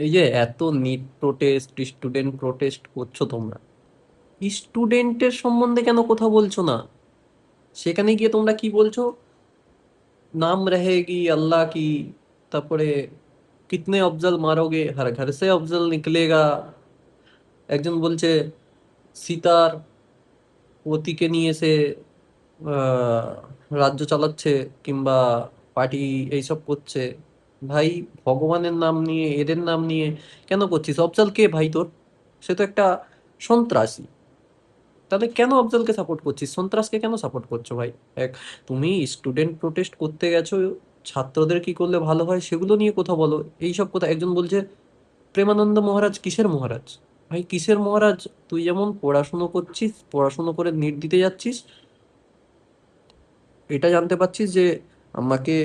এই যে এত নিট প্রোটেস্ট, স্টুডেন্ট প্রোটেস্ট করছো তোমরা, স্টুডেন্টের সম্বন্ধে কেন কথা বলছো না? সেখানে গিয়ে তোমরা কি বলছো? নাম रहेगी अल्लाह की, তারপরে কিতনে अफजल मारोगे हर घर से अफजल निकलेगा। একজন বলছে সীতার পতিকে নিয়ে এসে আহ, রাজ্য চালাচ্ছে, কিংবা পার্টি এইসব করছে। ভাই, ভগবানের নাম নিয়ে, এদের নাম নিয়ে কেন করছিস? অফজল কে ভাই তোর? সে তো একটা সন্ত্রাসী। তাহলে কেন আফজলকে সাপোর্ট করছিস? সন্ত্রাসকে কেন সাপোর্ট করছো ভাই? এক, তুমি স্টুডেন্ট প্রোটেস্ট করতে গেছো, ছাত্রদের কি করলে ভালো হয় সেগুলো নিয়ে কথা বলো। এইসব কথা একজন বলছে প্রেমানন্দ মহারাজ কিসের মহারাজ? ভাই কিসের মহারাজ? তুই যেমন পড়াশুনো করছিস, পড়াশুনো করে নিট দিতে যাচ্ছিস, এটা জানতে পারছিস যে আমাকে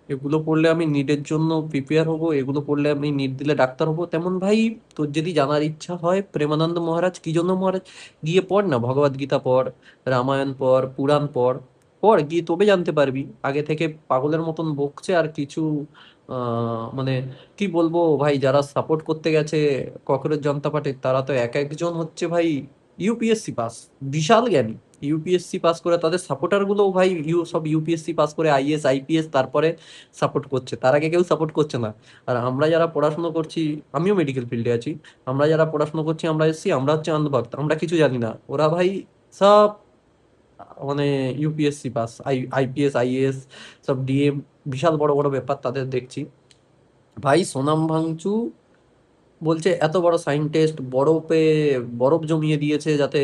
এগুলো পড়লে আমি নিটের জন্য প্রিপেয়ার হব, এগুলো পড়লে আমি নিট দিলে ডাক্তার হব, তেমন ভাই তোর যদি জানার ইচ্ছা হয় প্রেমানন্দ মহারাজ কি জন্য মহারাজ, গিয়ে পড় না, ভগবদ গীতা পড়, রামায়ণ পড়, পুরাণ পড়। পড় গিয়ে, তবে জানতে পারবি। আগে থেকে পাগলের মতন বকছে আর কিছু মানে কি বলবো ভাই, যারা সাপোর্ট করতে গেছে ককরোচ জনতা পার্টির, তারা তো এক একজন হচ্ছে ভাই ইউপিএসসি পাস, বিশাল জ্ঞানী। ইউপিএসসি পাস করে তাদের সাপোর্টার গুলো ভাই সব ইউপিএসসি পাস করে আইএস আইপিএস তারপরে সাপোর্ট করছে, তার আগে কেউ সাপোর্ট করছে না। আর আমরা যারা পড়াশোনা করছি, আমিও মেডিকেল ফিল্ডে আছি, আমরা যারা পড়াশোনা করছি, আমরা এসেছি, আমরা হচ্ছে আন্ধভক্ত, আমরা কিছু জানি না। ওরা ভাই সব মানে ইউপিএসসি পাস, আইপিএস আইএস, সব ডিএম, বিশাল বড় বড় ব্যাপার তাদের দেখছি। ভাই সোনাম ভাঙচু বলছে এত বড় সায়েন্টিস্ট, বরফ জমিয়ে দিয়েছে যাতে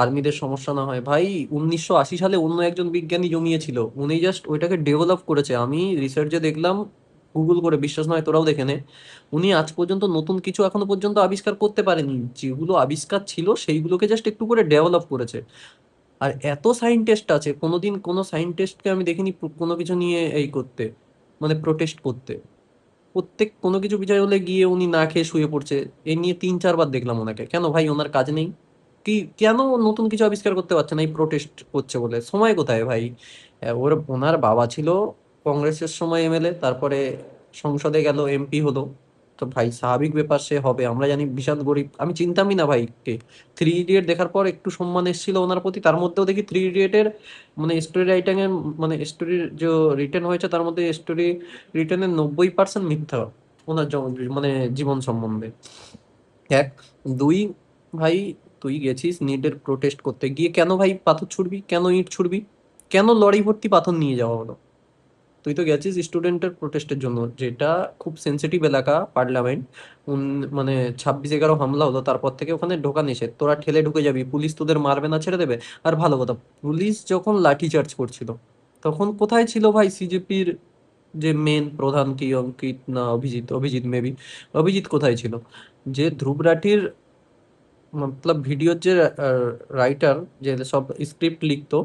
আর্মিদের সমস্যা না হয়। ভাই 1980 সালে অন্য একজন বিজ্ঞানী জমিয়েছিল, উনি জাস্ট ওইটাকে ডেভেলপ করেছে। আমি রিসার্চে দেখলাম, গুগল করে, বিশ্বাস নয় তোরাও দেখে নে। উনি আজ পর্যন্ত নতুন কিছু এখনো পর্যন্ত আবিষ্কার করতে পারেনি, যেগুলো আবিষ্কার ছিল সেইগুলোকে জাস্ট একটু করে ডেভেলপ করেছে। আর এত সায়েন্টিস্ট আছে, কোনোদিন কোনো সায়েন্টিস্টকে আমি দেখিনি কোনো কিছু নিয়ে এই করতে, মানে প্রোটেস্ট করতে। প্রত্যেক কোনো কিছু বিষয় হলে গিয়ে উনি না খেয়ে শুয়ে পড়ছে। এ নিয়ে 3-4 বার দেখলাম ওনাকে। কেন ভাই, ওনার কাজ নেই? কি, কেন নতুন কিছু আবিষ্কার করতে পারছে না? এই প্রোটেস্ট করছে বলে সময় কোথায় ভাই? ওনার বাবা ছিল কংগ্রেসের সময় এমএলএ, তারপরে সংসদে গেল, এমপি হলো। তো ভাই স্বাভাবিক ব্যাপার, সে হবে। আমরা জানি বিশাল গরিব, আমি চিনতামই না ভাই কে। 3 ইডিয়েট দেখার পর একটু সম্মান এসেছিল ওনার প্রতি, তার মধ্যেও দেখি 3 ইডিয়েটের মানে স্টোরি রাইটিং এর, মানে স্টোরির যে রিটেন হয়েছে তার মধ্যে স্টোরি রিটেনের 90% মিথ্যা ওনার মানে জীবন সম্বন্ধে। এক, দুই, ভাই তুই গেছিস নিটের প্রোটেস্ট করতে গিয়ে, কেন ভাই পাথর ছুড়বি, কেন ইট ছুড়বি, কেন লরি ভর্তি পাথর নিয়ে যাওয়া হলো? তুই তো গেছিস স্টুডেন্টের প্রোটেস্টের জন্য, যেটা খুব সেন্সিটিভ এলাকা, পার্লামেন্ট। মানে 26/11 হামলা হলো, তারপর থেকে ওখানে ঢোকা নিষেধ, তোরা ঠেলে ঢুকে যাবি, পুলিশ তোদের মারবে না, ছেড়ে দেবে। আর ভালো কথা, পুলিশ যখন লাঠি চার্জ করছিল তখন কোথায় ছিল ভাই সিজেপির যে মেন প্রধান, কি অঙ্কিত না অভিজিৎ, অভিজিৎ মেবি, অভিজিৎ কোথায় ছিল? যে ধ্রুব রাঠির মতলব ভিডিওর যে রাইটার, যে সব স্ক্রিপ্ট লিখতো,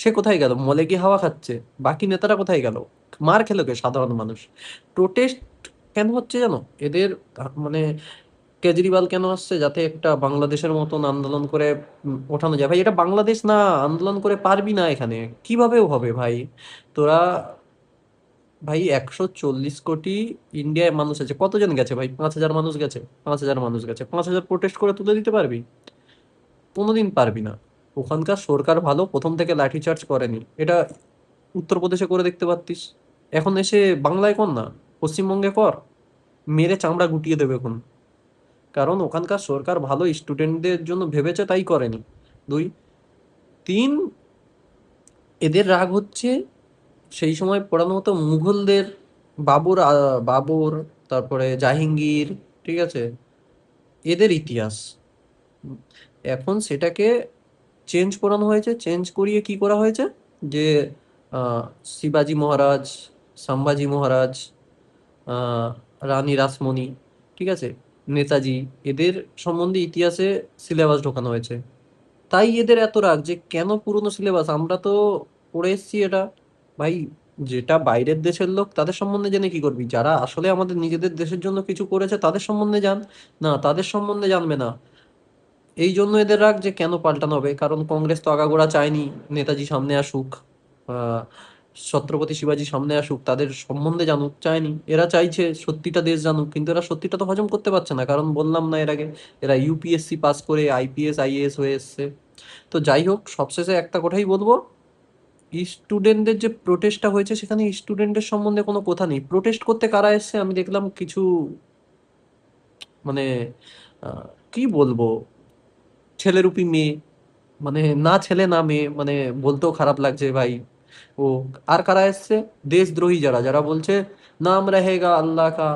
সে কোথায় গেল? মলে কি হাওয়া খাচ্ছে? বাকি নেতারা কোথায় গেল? মার খেলো কে সাধারণ মানুষ? প্রোটেস্ট কেন হচ্ছে জানো এদের? মানে কেজরিওয়াল কেন আসছে? যাতে একটা বাংলাদেশের মতন আন্দোলন করে ওঠানো যায়। ভাই এটা বাংলাদেশ না, আন্দোলন করে পারবি না এখানে, কিভাবেও হবে ভাই। তোরা, ভাই 140 কোটি ইন্ডিয়ায় মানুষ আছে, কতজন গেছে ভাই? 5,000 মানুষ গেছে, 5,000 মানুষ গেছে, 5,000 প্রোটেস্ট করে তুলে দিতে পারবি? কোনোদিন পারবি না। ওখানকার সরকার ভালো, প্রথম থেকে লাঠিচার্জ করেনি। এটা উত্তরপ্রদেশে করে দেখতে পারতিস, এখন এসে বাংলায় কর না, পশ্চিমবঙ্গে কর, মেরে চামড়া গুটিয়ে দেবে এখন। কারণ ওখানকার সরকার ভালো, স্টুডেন্টদের জন্য ভেবেছে তাই করেনি। দুই, তিন, এদের রাগ হচ্ছে সেই সময় পড়ানো হতো মুঘলদের, বাবর, তারপরে জাহাঙ্গীর, ঠিক আছে, এদের ইতিহাস। এখন সেটাকে চেঞ্জ করানো হয়েছে, চেঞ্জ করিয়ে কি করা হয়েছে যে আহ, শিবাজি মহারাজ, সম্ভাজি মহারাজ, আহ, রানী রাসমণি, ঠিক আছে, নেতাজি, এদের সম্বন্ধে ইতিহাসে সিলেবাস ঢোকানো হয়েছে। তাই এদের এত রাগ যে কেন পুরনো সিলেবাস, আমরা তো পড়ে এসেছি এটা। ভাই যেটা বাইরের দেশের লোক তাদের সম্বন্ধে জেনে কি করবি? যারা আসলে আমাদের নিজেদের দেশের জন্য কিছু করেছে তাদের সম্বন্ধে জান। না, তাদের সম্বন্ধে জানবে না। এই জন্য এদের রাগ যে কেন পাল্টানো হবে, কারণ কংগ্রেস তো আগাগোড়া চায়নি নেতাজি সামনে আসুক। ছত্রপতি শিবাজি সামনে আসুক, তাদের সম্বন্ধে জানুক, চায়নি। এরা চাইছে সত্যিটা দেশ জানুক, কিন্তু এরা সত্যিটা তো হজম করতে পারছে না, কারণ বললাম না এর আগে, এরা ইউপিএসসি পাস করে আইপিএস আইএএস হয়ে এসছে। তো যাই হোক, সবশেষে একটা কথাই বলবো, স্টুডেন্টদের যে প্রোটেস্টটা হয়েছে সেখানে স্টুডেন্টের সম্বন্ধে কোনো কথা নেই। প্রোটেস্ট করতে কারা এসছে আমি দেখলাম কিছু, মানে কি বলবো, ছেলেরূপী মেয়ে, মানে না ছেলে না মেয়ে, মানে বলতেও খারাপ লাগছে ভাই। ও, আর কারা এসছে? দেশদ্রোহী যারা, যারা বলছে নাম রহেগা আল্লাহ কা।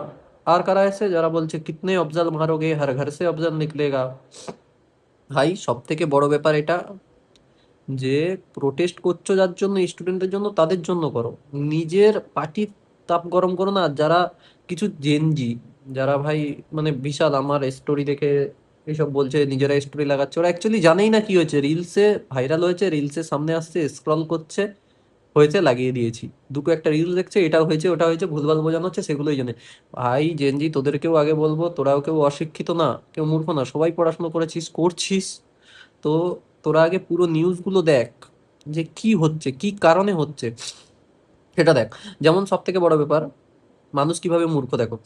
আর কারা এসছে? যারা বলছে কিতনে অফজল মারোগে, হর ঘর সে অফজল নিকলেগা। ভাই সব থেকে বড় ব্যাপার এটা, যে প্রোটেস্ট করছো যার জন্য, স্টুডেন্টদের জন্য, তাদের জন্য করো, নিজের পার্টির তাপ গরম করো না। যারা কিছু জেনজি, যারা ভাই মানে বিশাল, আমার স্টোরি দেখে এসব বলছে, নিজেরা স্টোরি লাগাচ্ছে, ওরা অ্যাকচুয়ালি জানেই না কি হয়েছে, রিলসে ভাইরাল হয়েছে, রিলসের সামনে আসছে, স্ক্রল করছে, হয়েছে, লাগিয়ে দিয়েছি, দুটো একটা রিল দেখছে, এটা হয়েছে ওটা হয়েছে, ভুলভাল বোঝানো হচ্ছে, সেগুলোই জানে। ভাই জেনজি, তোদেরকেও আগে বলবো, তোরাও কেউ অশিক্ষিত না, কেউ মূর্খ না, সবাই পড়াশোনা করেছিস, করছিস। তো তোরা আগে পুরো নিউজগুলো দেখ, যে কি হচ্ছে, কি কারণে হচ্ছে, সেটা দেখ। যেমন সব থেকে বড় ব্যাপার, মানুষ কিভাবে মূর্খ দেখো,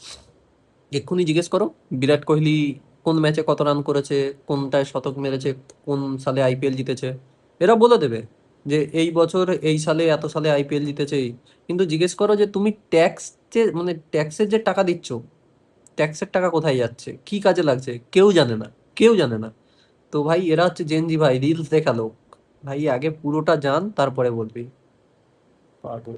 এক্ষুনি জিজ্ঞেস করো বিরাট কোহলি কোন ম্যাচে কত রান করেছে, কোনটায় শতক মেরেছে, কোন সালে আইপিএল জিতেছে, এরা বলে দেবে যে এই বছর এই সালে এত সালে আইপিএল জিতেছে কিন্তু জিজ্ঞেস করো যে তুমি ট্যাক্স, যে মানে ট্যাক্সের যে টাকা দিচ্ছ, ট্যাক্সের টাকা কোথায় যাচ্ছে, কি কাজে লাগছে, কেউ জানে না, কেউ জানে না। তো ভাই এরা হচ্ছে জেনজি ভাই, রিলস দেখালো। ভাই আগে পুরোটা জান, তারপরে বলবি। পাগল।